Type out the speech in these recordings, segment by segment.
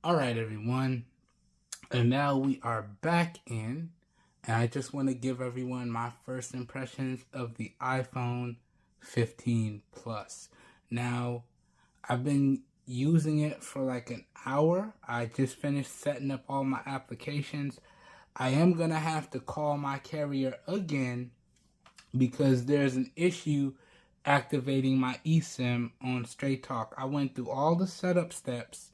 Alright everyone, and now we are back in, and I just want to give everyone my first impressions of the iPhone 15 Plus. Now, I've been using it for like an hour. I just finished setting up all my applications. I am going to have to call my carrier again because there's an issue activating my eSIM on Straight Talk. I went through all the setup steps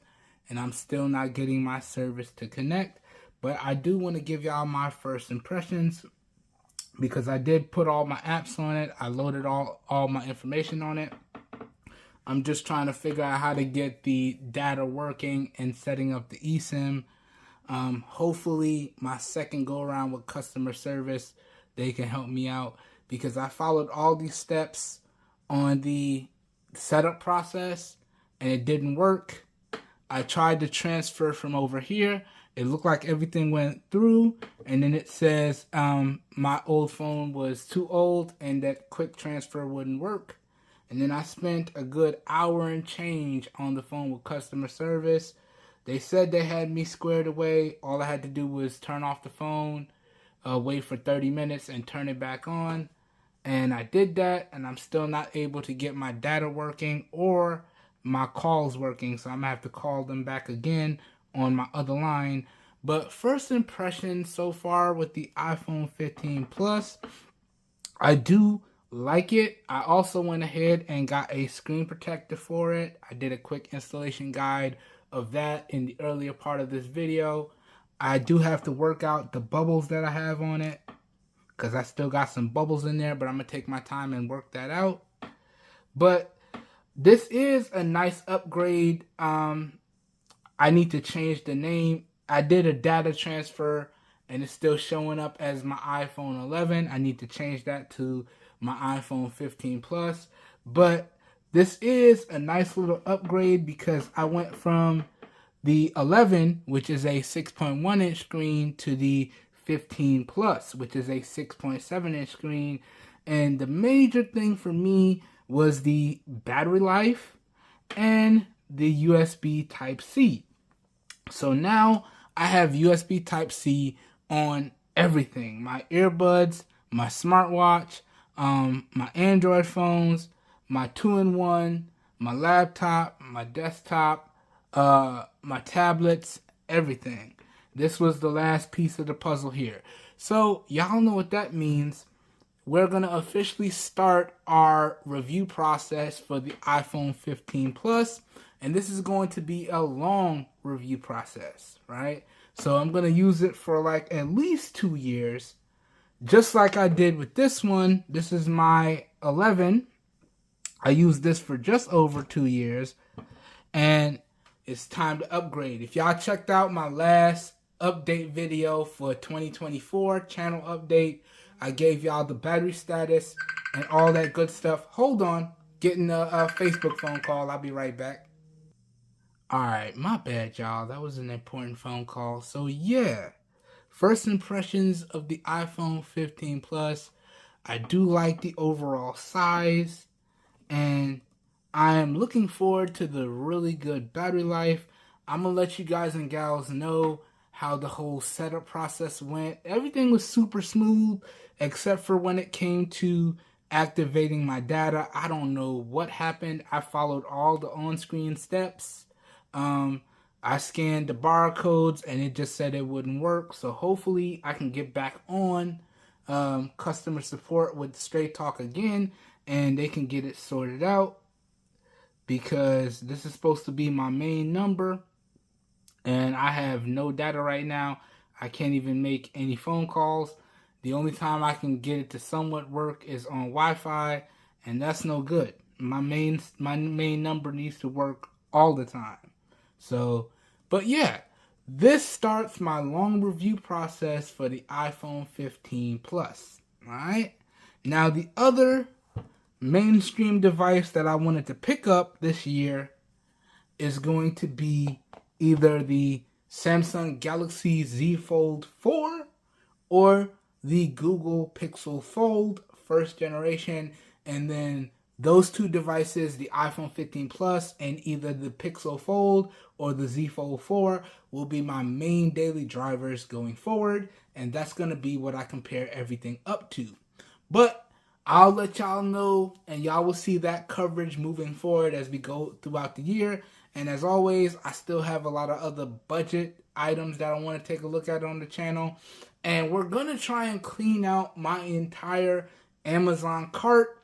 and I'm still not getting my service to connect. But I do want to give y'all my first impressions because I did put all my apps on it. I loaded all my information on it. I'm just trying to figure out how to get the data working and setting up the eSIM. Hopefully my second go around with customer service, they can help me out because I followed all these steps on the setup process and it didn't work. I tried to transfer from over here. It looked like everything went through, and then it says my old phone was too old and that quick transfer wouldn't work. And then I spent a good hour and change on the phone with customer service. They said they had me squared away. All I had to do was turn off the phone, wait for 30 minutes, and turn it back on. And I did that, and I'm still not able to get my data working or my calls working, so I'm gonna have to call them back again on my other line. But first impression so far with the iPhone 15 Plus, I do like it. I also went ahead and got a screen protector for it. I did a quick installation guide of that in the earlier part of this video. I do have to work out the bubbles that I have on it because I still got some bubbles in there, but I'm gonna take my time and work that out. But this is a nice upgrade. I need to change the name. I did a data transfer and it's still showing up as my iPhone 11. I need to change that to my iPhone 15 Plus. But this is a nice little upgrade because I went from the 11, which is a 6.1 inch screen, to the 15 Plus, which is a 6.7 inch screen. And the major thing for me was the battery life and the USB Type-C. So now I have USB Type-C on everything. My earbuds, my smartwatch, my Android phones, my 2-in-1, my laptop, my desktop, my tablets, everything. This was the last piece of the puzzle here. So y'all know what that means. We're going to officially start our review process for the iPhone 15 Plus. And this is going to be a long review process, right? So I'm going to use it for like at least 2 years. Just like I did with this one. This is my 11. I used this for just over 2 years. And it's time to upgrade. If y'all checked out my last update video for 2024, channel update, I gave y'all the battery status and all that good stuff. Hold on. Getting a Facebook phone call. I'll be right back. Alright, my bad, y'all. That was an important phone call. So, yeah. First impressions of the iPhone 15 Plus. I do like the overall size. And I am looking forward to the really good battery life. I'm going to let you guys and gals know how the whole setup process went. Everything was super smooth except for when it came to activating my data. I don't know what happened. I followed all the on-screen steps. I scanned the barcodes and it just said it wouldn't work. So hopefully I can get back on customer support with Straight Talk again and they can get it sorted out because this is supposed to be my main number. And I have no data right now. I can't even make any phone calls. The only time I can get it to somewhat work is on Wi-Fi, and that's no good. My main number needs to work all the time. So, but yeah, this starts my long review process for the iPhone 15 Plus. Alright? Now, the other mainstream device that I wanted to pick up this year is going to be either the Samsung Galaxy Z Fold 4 or the Google Pixel Fold first generation, and then those two devices, the iPhone 15 Plus and either the Pixel Fold or the Z Fold 4, will be my main daily drivers going forward, and that's going to be what I compare everything up to. But I'll let y'all know, and y'all will see that coverage moving forward as we go throughout the year. And as always, I still have a lot of other budget items that I want to take a look at on the channel. And we're going to try and clean out my entire Amazon cart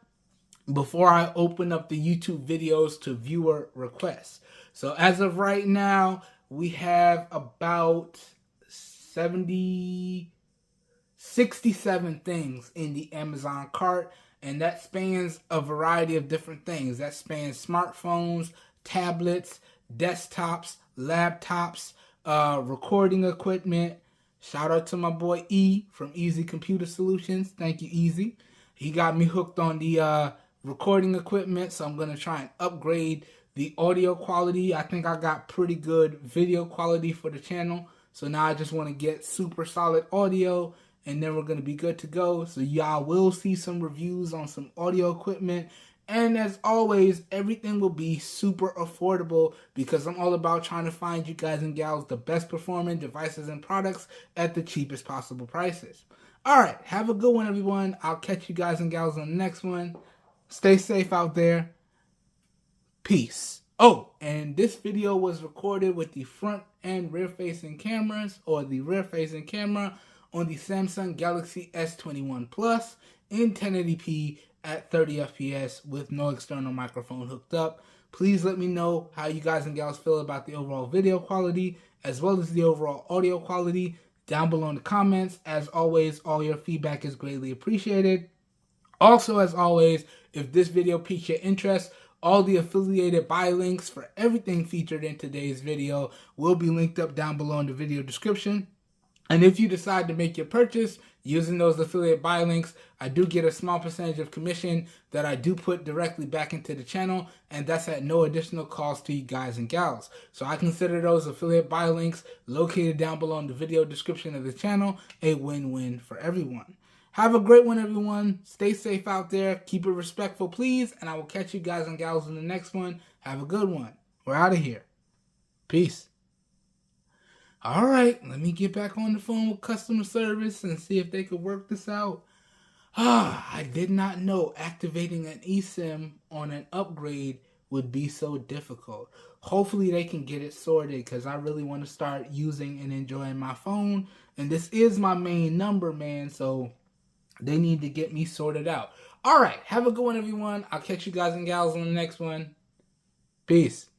before I open up the YouTube videos to viewer requests. So as of right now, we have about 67 things in the Amazon cart, and that spans a variety of different things. That spans smartphones, tablets, desktops, laptops, recording equipment. Shout out to my boy E from Easy Computer Solutions. Thank you, Easy. He got me hooked on the recording equipment, so I'm going to try and upgrade the audio quality. I think I got pretty good video quality for the channel, so now I just want to get super solid audio, and then we're going to be good to go. So y'all will see some reviews on some audio equipment. And as always, everything will be super affordable because I'm all about trying to find you guys and gals the best performing devices and products at the cheapest possible prices. Alright, have a good one, everyone. I'll catch you guys and gals on the next one. Stay safe out there. Peace. Oh, and this video was recorded with the front and rear facing cameras, or the rear facing camera on the Samsung Galaxy S21 Plus in 1080p at 30 FPS with no external microphone hooked up. Please let me know how you guys and gals feel about the overall video quality as well as the overall audio quality down below in the comments. As always, all your feedback is greatly appreciated. Also, as always, if this video piques your interest, all the affiliated buy links for everything featured in today's video will be linked up down below in the video description. And if you decide to make your purchase using those affiliate buy links, I do get a small percentage of commission that I do put directly back into the channel, and that's at no additional cost to you guys and gals. So I consider those affiliate buy links located down below in the video description of the channel a win-win for everyone. Have a great one, everyone. Stay safe out there. Keep it respectful, please, and I will catch you guys and gals in the next one. Have a good one. We're out of here. Peace. Alright, let me get back on the phone with customer service and see if they could work this out. I did not know activating an eSIM on an upgrade would be so difficult. Hopefully they can get it sorted because I really want to start using and enjoying my phone. And this is my main number, man, so they need to get me sorted out. Alright, have a good one, everyone. I'll catch you guys and gals on the next one. Peace.